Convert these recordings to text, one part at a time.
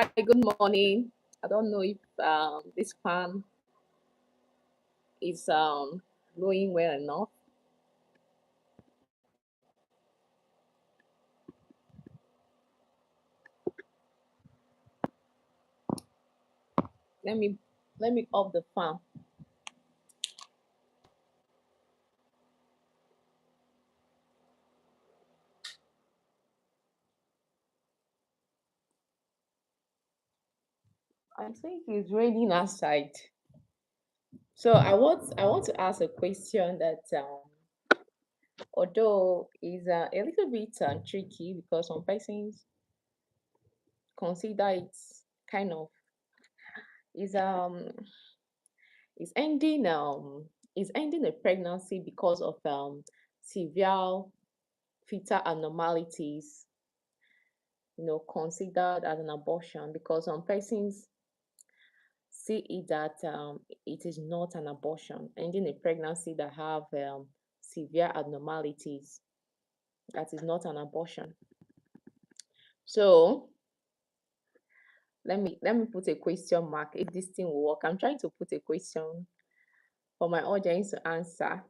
Hi, good morning. I don't know if this fan is blowing well enough. Let me let me off the fan. I think it's raining outside. So I want to ask a question that although is a little bit tricky because some persons consider it kind of is is ending is ending a pregnancy because of severe fetal abnormalities, considered as an abortion because some persons see it that it is not an abortion, ending a pregnancy that have severe abnormalities, that is not an abortion. So let me put a question mark if this thing will work. I'm trying to put a question for my audience to answer.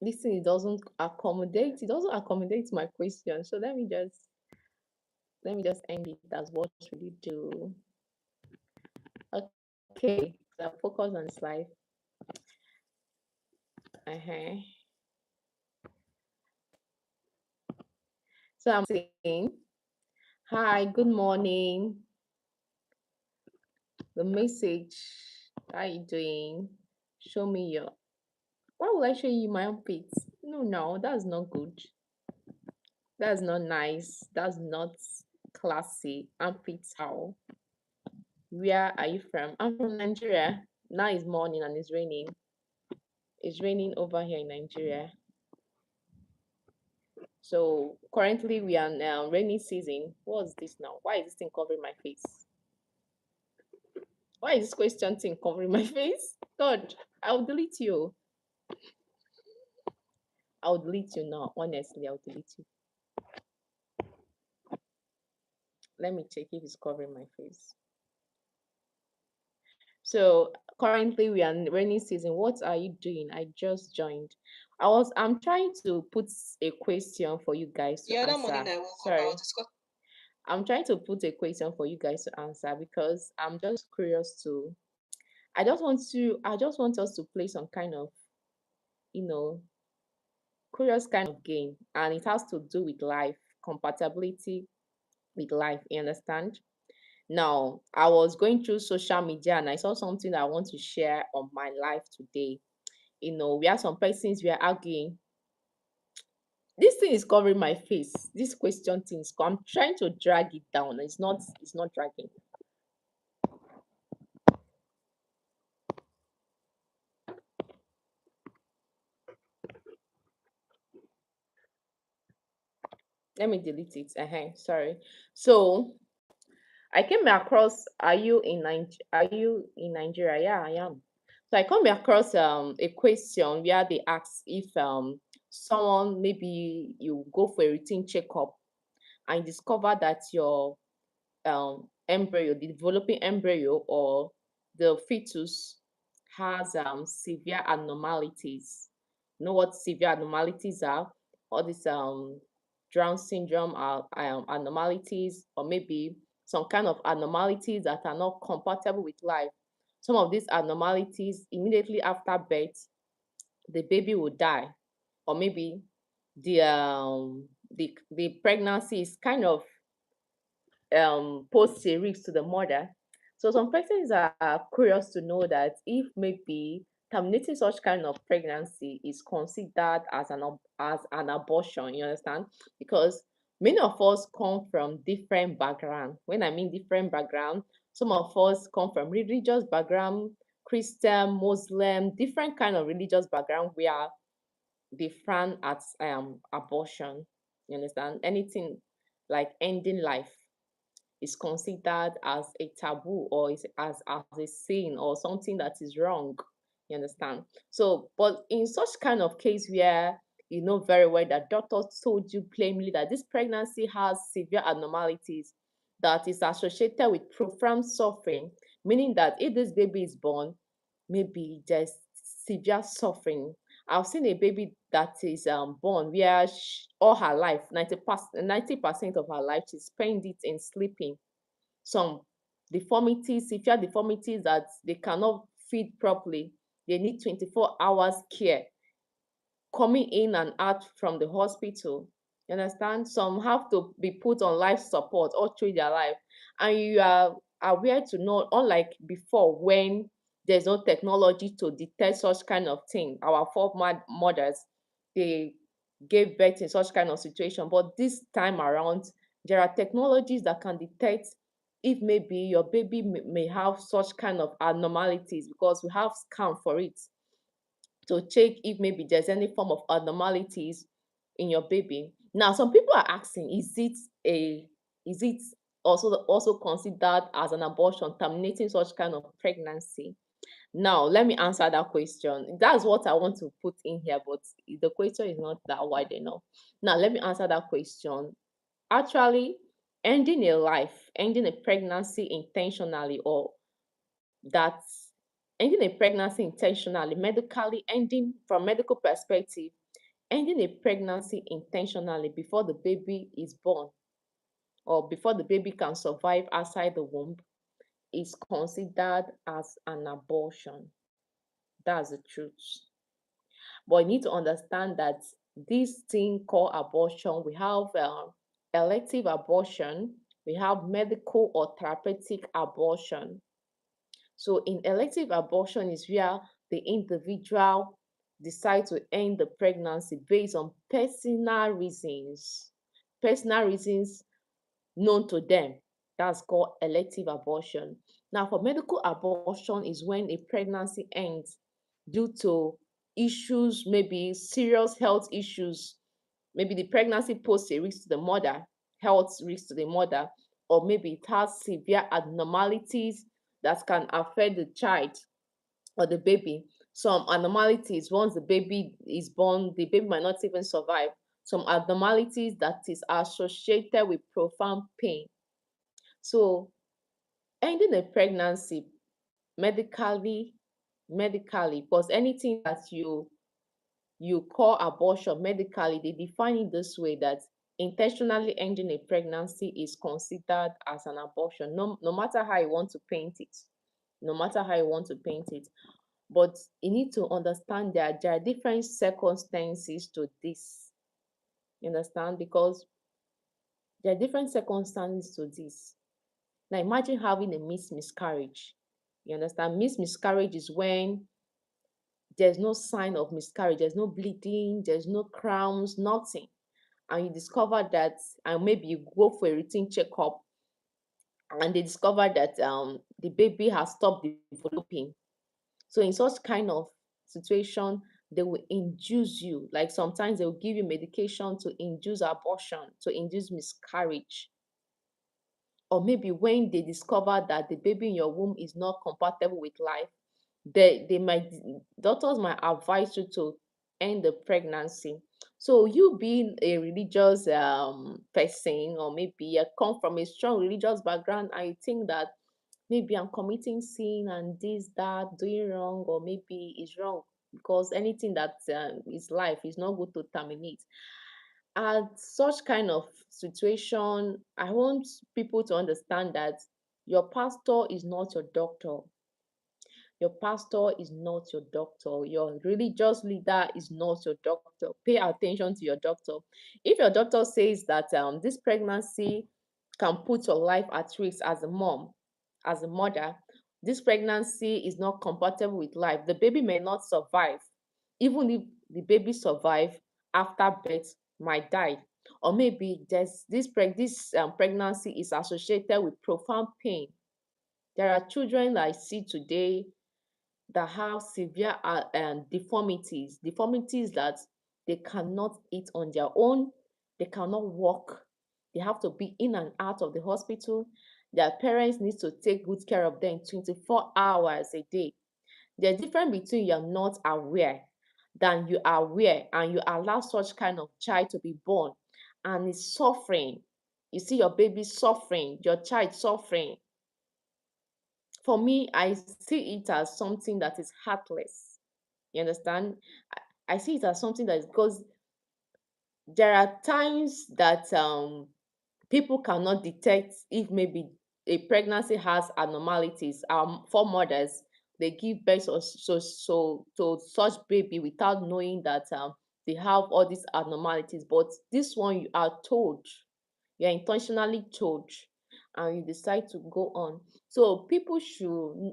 This thing it doesn't accommodate my question. So let me just end it as what should we do? Okay, so focus on slide. Uh-huh. So I'm saying, hi, good morning. The message, how you doing? Show me your. Why would I show you my armpits? No, that's not good. That's not nice. That's not classy. Armpits how? Where are you from? I'm from Nigeria. Now it's morning and it's raining. It's raining over here in Nigeria. So currently we are now rainy season. What's this now? Why is this thing covering my face? Why is this question thing covering my face? God, I'll delete you. I'll delete you now. Honestly, I'll delete you. Let me check if it's covering my face. So currently we are in rainy season. What are you doing? I just joined. I'm trying to put a question for you guys to The other morning answer. I woke up, I Sorry. was discussing. I'm trying to put a question for you guys to answer because I'm just curious to I just want us to play some kind of, you know, curious kind of game, and it has to do with life, compatibility with life, you understand? Now, I was going through social media and I saw something that I want to share on my life today. We have some persons we are arguing. This thing is covering my face. This question thing is I'm trying to drag it down. It's not dragging. Let me delete it. Sorry. So I came across are you in Nigeria? Yeah, I am. So I come across a question where they ask if someone, maybe you go for a routine checkup and discover that your embryo, the developing embryo or the fetus has severe abnormalities. You know what severe abnormalities are? All these Down syndrome are abnormalities, or maybe some kind of abnormalities that are not compatible with life. Some of these abnormalities, immediately after birth, the baby will die, or maybe the pregnancy is kind of pose a risk to the mother. So some persons are curious to know that if maybe terminating such kind of pregnancy is considered as an abortion. You understand? Because many of us come from different background. When I mean different background, some of us come from religious background, Christian, Muslim, different kind of religious background. We are different at abortion. You understand? Anything like ending life is considered as a taboo, or is as a sin or something that is wrong. You understand? So, but in such kind of case where you know very well that doctors told you plainly that this pregnancy has severe abnormalities that is associated with profound suffering, meaning that if this baby is born, maybe there's severe suffering. I've seen a baby that is born where all her life, 90% of her life, she spent it in sleeping. Some deformities, severe deformities that they cannot feed properly. They need 24 hours care coming in and out from the hospital. You understand? Some have to be put on life support all through their life. And you are aware to know, unlike before when there's no technology to detect such kind of thing, our mothers, they gave birth in such kind of situation. But this time around, there are technologies that can detect if maybe your baby may have such kind of abnormalities, because we have scan for it to check if maybe there's any form of abnormalities in your baby. Now, some people are asking, is it also considered as an abortion, terminating such kind of pregnancy? Now, let me answer that question. That's what I want to put in here, but the question is not that wide enough. Now, let me answer that question. Actually, ending a pregnancy intentionally, or that ending a pregnancy intentionally, medically ending from medical perspective, ending a pregnancy intentionally before the baby is born or before the baby can survive outside the womb is considered as an abortion. That's the truth. But you need to understand that this thing called abortion, we have elective abortion, we have medical or therapeutic abortion. So in elective abortion is where the individual decide to end the pregnancy based on personal reasons known to them. That's called elective abortion. Now, for medical abortion is when a pregnancy ends due to issues, maybe serious health issues. Maybe the pregnancy poses a risk to the mother, health risk to the mother, or maybe it has severe abnormalities that can affect the child or the baby. Some abnormalities, once the baby is born, the baby might not even survive. Some abnormalities that is associated with profound pain. So ending a pregnancy medically, because anything that you call abortion medically, they define it this way, that intentionally ending a pregnancy is considered as an abortion, no matter how you want to paint it. No matter how you want to paint it. But you need to understand that there are different circumstances to this. You understand? Because there are different circumstances to this. Now imagine having a miscarriage. You understand? Miscarriage is when there's no sign of miscarriage, there's no bleeding, there's no cramps, nothing. And you discover that, and maybe you go for a routine checkup, and they discover that the baby has stopped developing. So in such kind of situation, they will induce you. Like sometimes they will give you medication to induce abortion, to induce miscarriage. Or maybe when they discover that the baby in your womb is not compatible with life, they might doctors might advise you to end the pregnancy. So you being a religious person, or maybe you come from a strong religious background, and you think that maybe I'm committing sin and this, that, doing wrong, or maybe it's wrong, because anything that is life is not good to terminate. At such kind of situation, I want people to understand that your pastor is not your doctor. Your pastor is not your doctor. Your religious leader is not your doctor. Pay attention to your doctor. If your doctor says that this pregnancy can put your life at risk as a mom, as a mother, this pregnancy is not compatible with life. The baby may not survive. Even if the baby survive after birth, might die. Or maybe there's this pregnancy is associated with profound pain. There are children that I see today that have severe deformities that they cannot eat on their own, they cannot walk, they have to be in and out of the hospital. Their parents need to take good care of them 24 hours a day. There's difference between you're not aware than you are aware and you allow such kind of child to be born and is suffering. You see your baby suffering, your child suffering. For me, I see it as something that is heartless. You understand? I see it as something that is because there are times that people cannot detect if maybe a pregnancy has abnormalities. For mothers, they give birth to such baby without knowing that they have all these abnormalities. But this one you are told, you're intentionally told, and you decide to go on. So people should,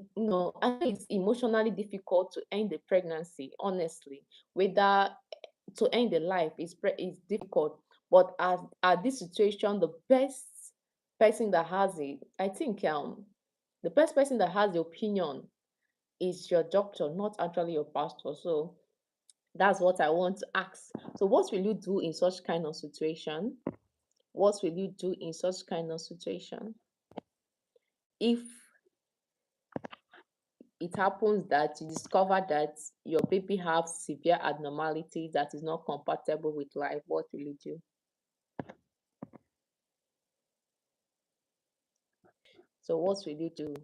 I think it's emotionally difficult to end the pregnancy, honestly. Whether to end the life is difficult, but at this situation, the best person that has it, I think, the best person that has the opinion is your doctor, not actually your pastor. So that's what I want to ask. So what will you do in such kind of situation? What will you do in such kind of situation if it happens that you discover that your baby have severe abnormality that is not compatible with life? What will you do? So what will you do?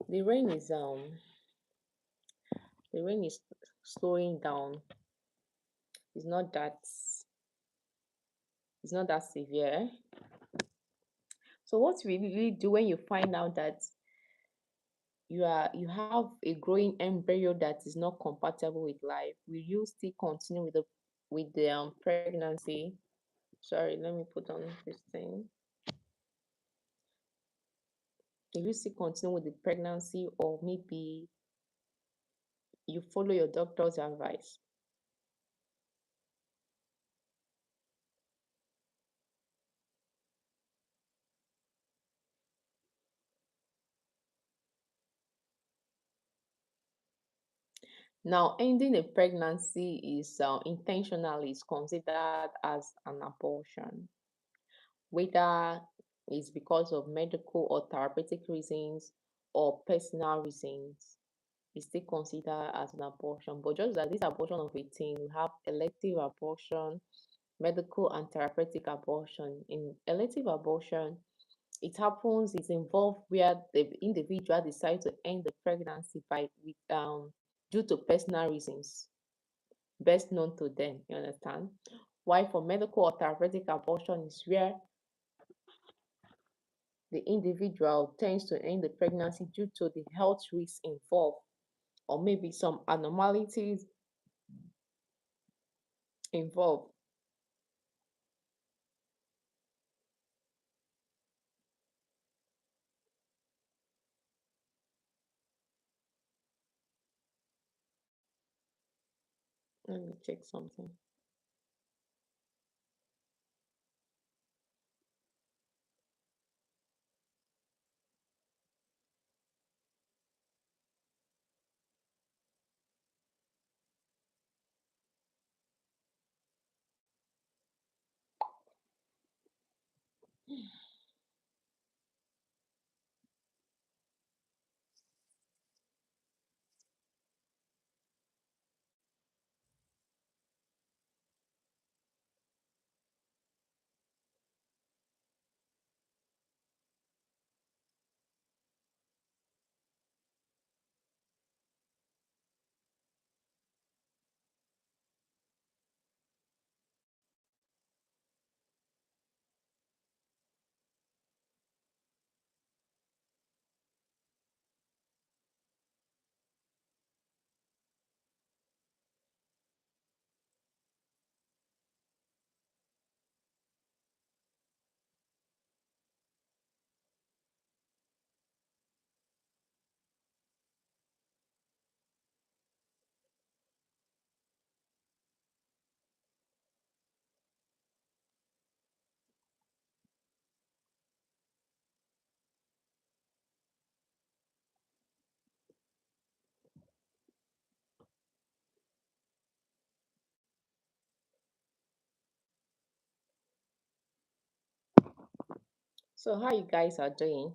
The rain is the rain is slowing down. It's not that it's not that severe. So what will you really do when you find out that you have a growing embryo that is not compatible with life? Will you still continue with the pregnancy? Sorry, let me put on this thing. Will you still continue with the pregnancy, or maybe you follow your doctor's advice? Now, ending a pregnancy is intentionally is considered as an abortion, whether it's because of medical or therapeutic reasons or personal reasons. It's still considered as an abortion. But just like this abortion of a teen, we have elective abortion, medical and therapeutic abortion. In elective abortion, it happens, it's involved where the individual decides to end the pregnancy by with due to personal reasons best known to them, you understand? Why for medical or therapeutic abortion is where the individual tends to end the pregnancy due to the health risks involved or maybe some abnormalities involved. Let me check something. So how you guys are doing?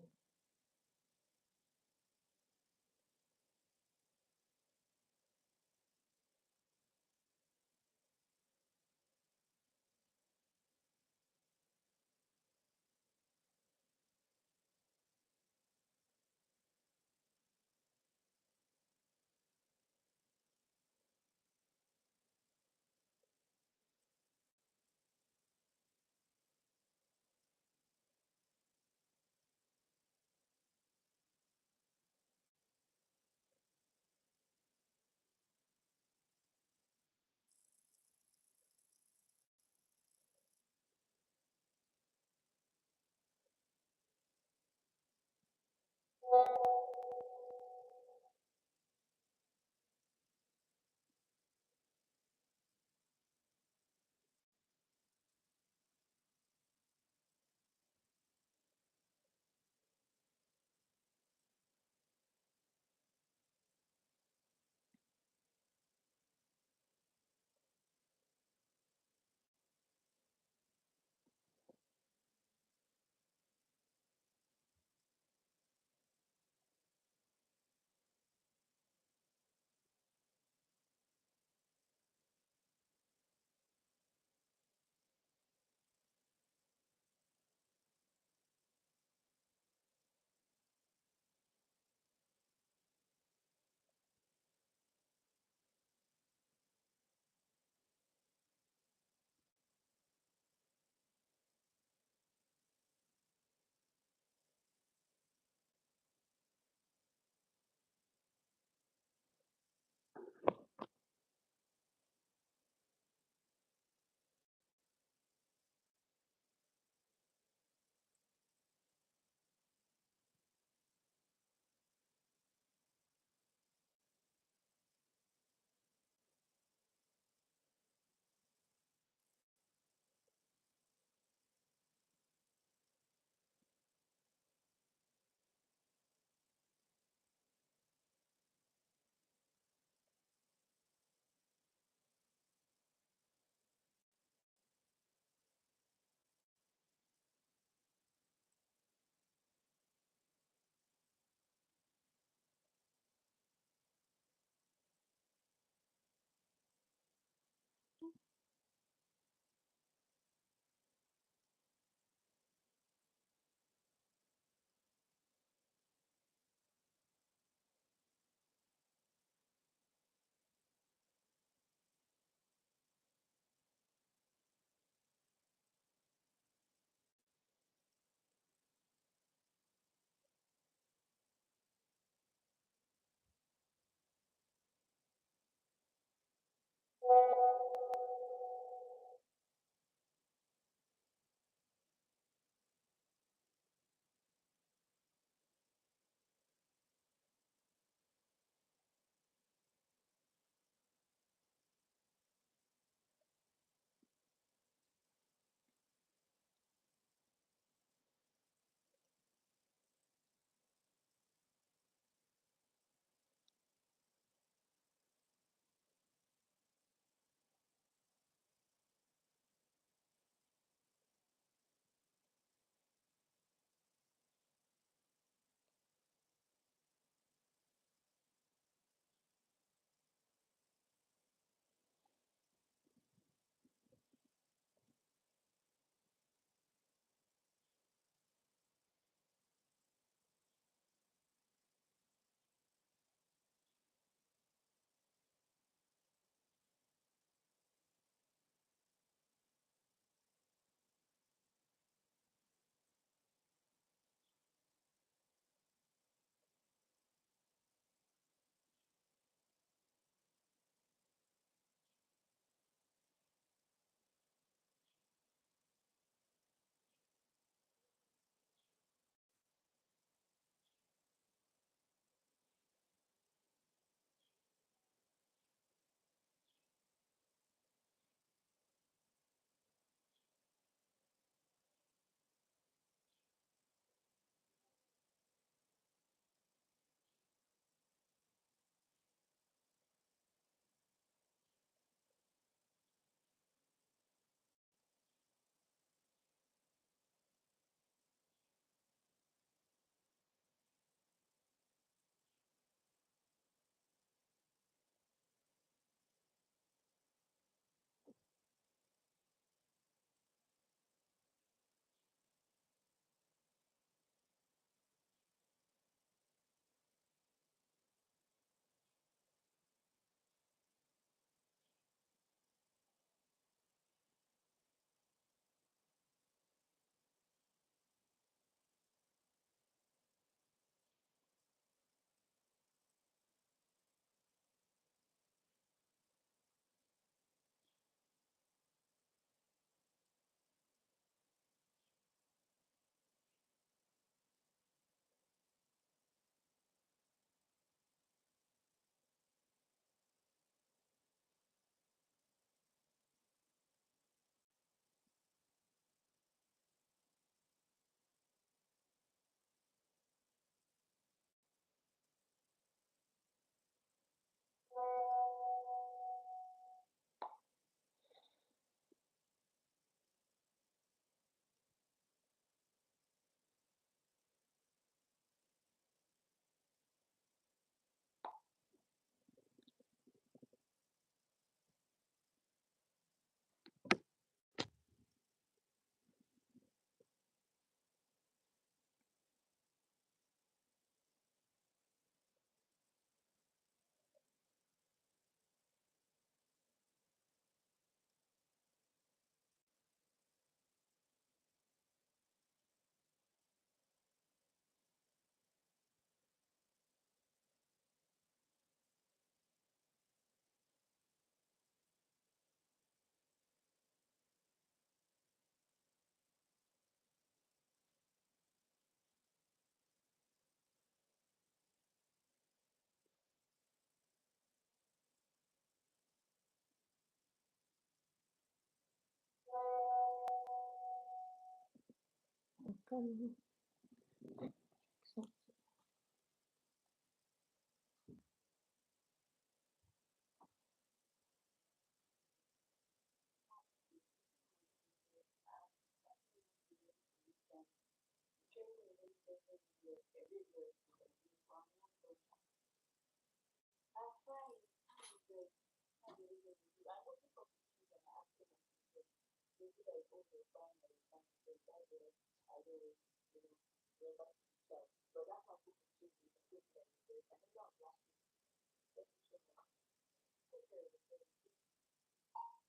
Come.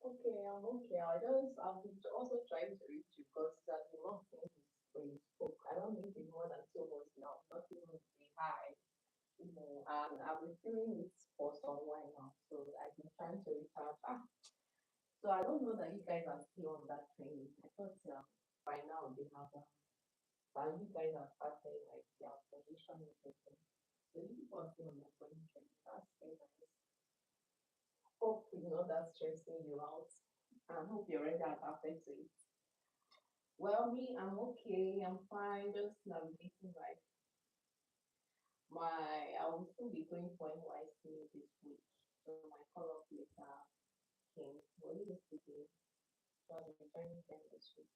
Okay, I'm okay. I'm also trying to reach you because the long thing is when you spoke. I don't think it's more than 2 months now, not even say hi, and I've been feeling it for some while now. So I've been trying to reach out. So I don't know that you guys are still on that training. I thought by now they have, but you guys are starting like their position and everything. So you people are still on that training. That's very nice. Hope it's not that stressing you out. I hope you're already adapted to it. Well, me, I'm okay. I'm fine. Just navigating like I will still be going for NYC this week. So my call-up letter came only yesterday. So I'll be returning them this week.